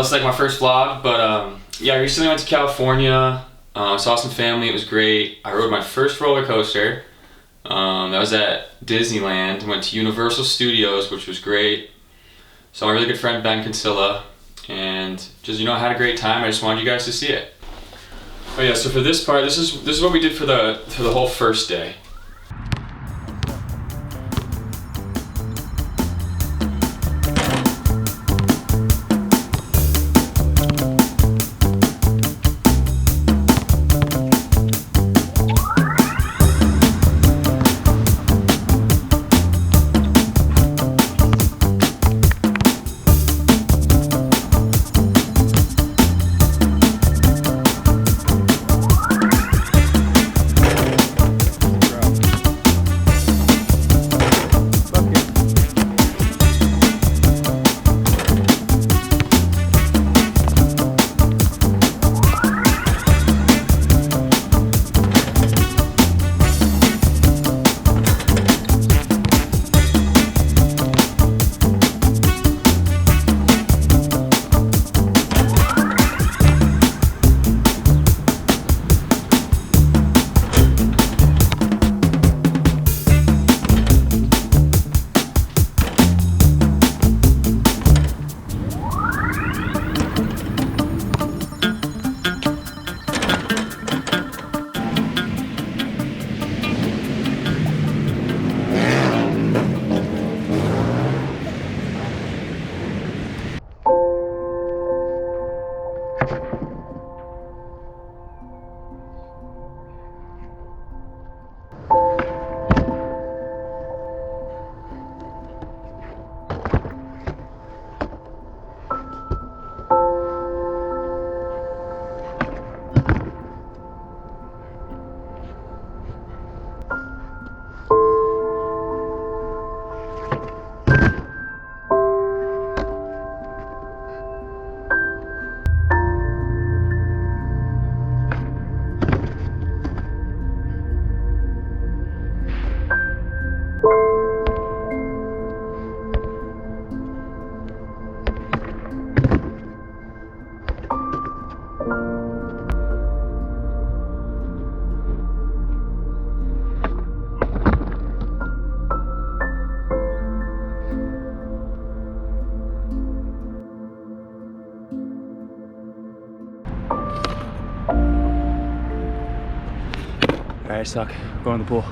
this is like my first vlog, but yeah, I recently went to California, saw some family, it was great. I rode my first roller coaster, that was at Disneyland. Went to Universal Studios, which was great. Saw my really good friend Ben Kinsella, and just, you know, I had a great time. I just wanted you guys to see it. Oh yeah, so for this part, this is what we did for the whole first day. Alright, suck. Go in the pool.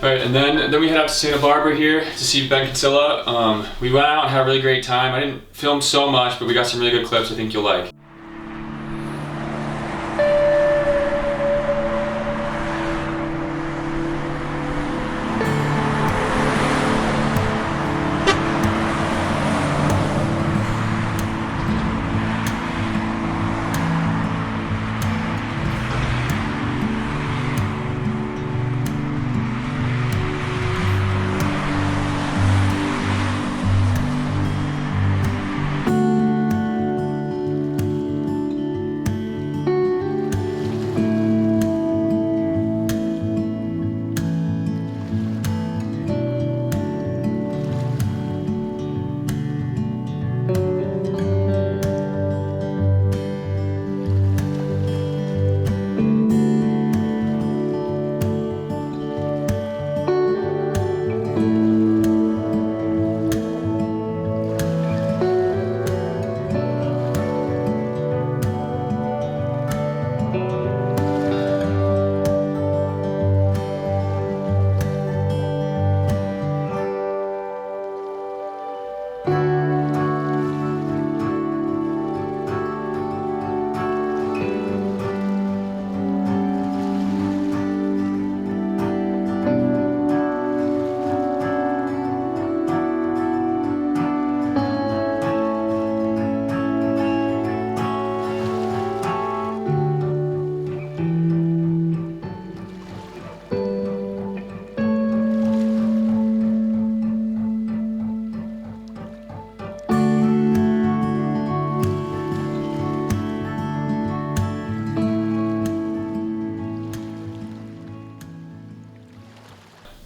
Alright, and then we head out to Santa Barbara here to see Ben Kinsella. We went out and had a really great time. I didn't film so much, but we got some really good clips I think you'll like.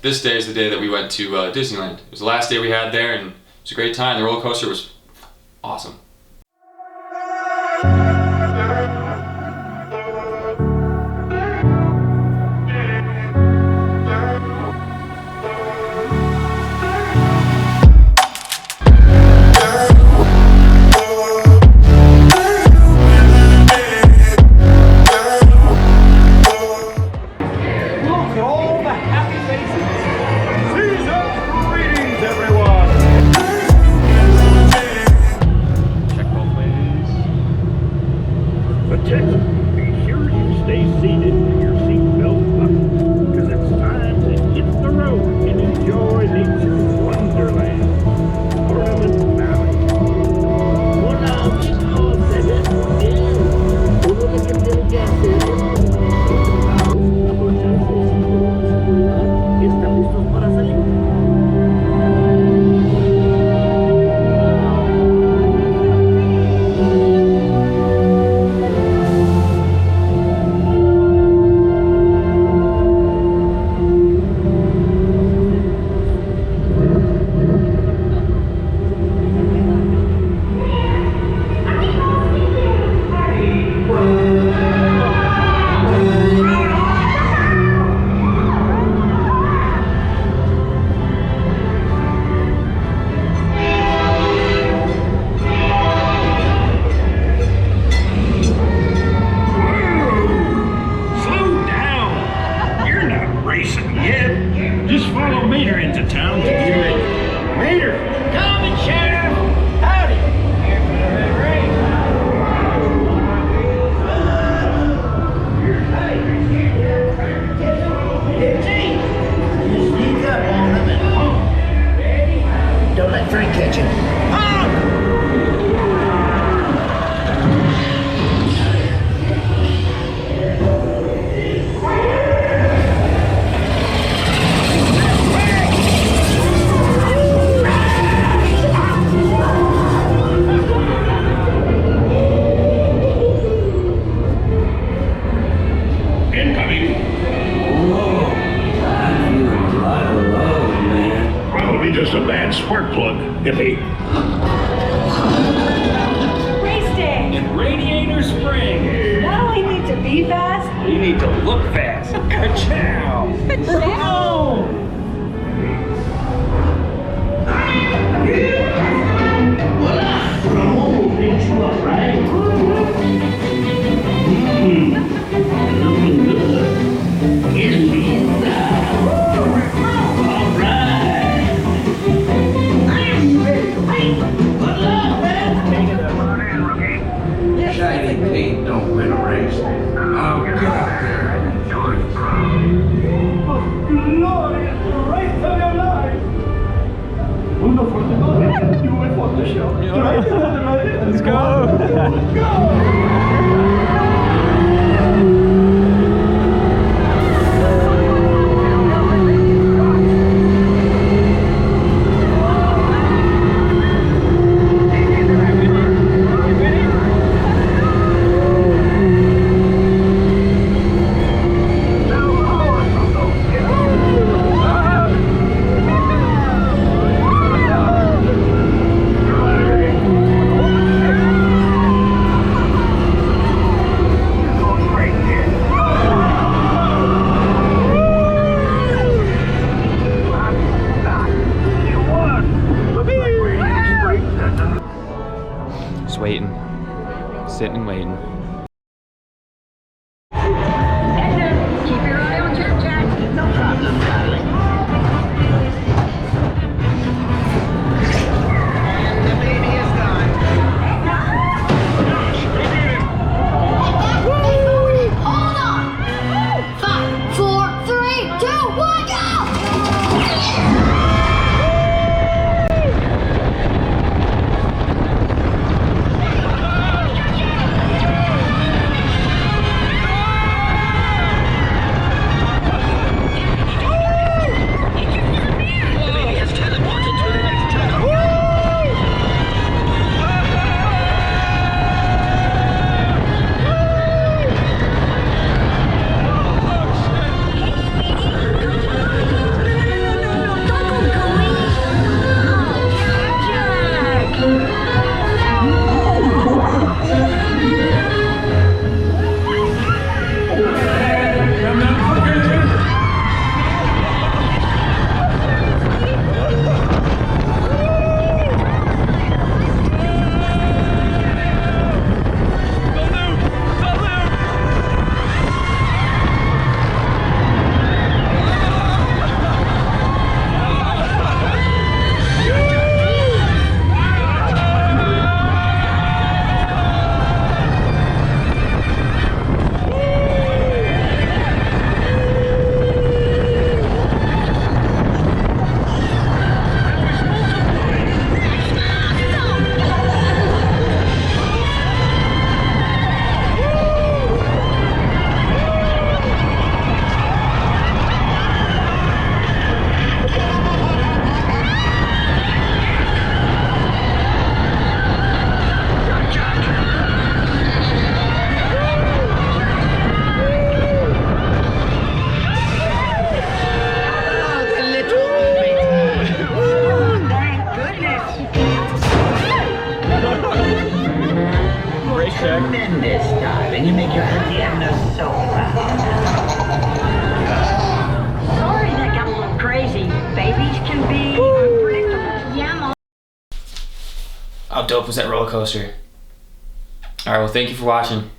this day is the day that we went to Disneyland. It was the last day we had there, and it was a great time. The roller coaster was awesome. Just a bad spark plug, hippie. Race day! In Radiator Springs. Not only need to be fast, You need to look fast. Ka-chow! Ka-chow! Shiny paint don't win a race. Oh, get out there. Let's go. Just waiting. Sitting and waiting. Keep your eye on Jack Jack. No problem, darling. And the baby is gone. Hold on! 5, 4, 3, 2, 1, go! brake check. Tremendous, darling. You make your Auntie Edna so proud. Sorry that got a little crazy. Babies can be unpredictable. Yeah, Mom. How dope was that roller coaster? Alright, well, thank you for watching.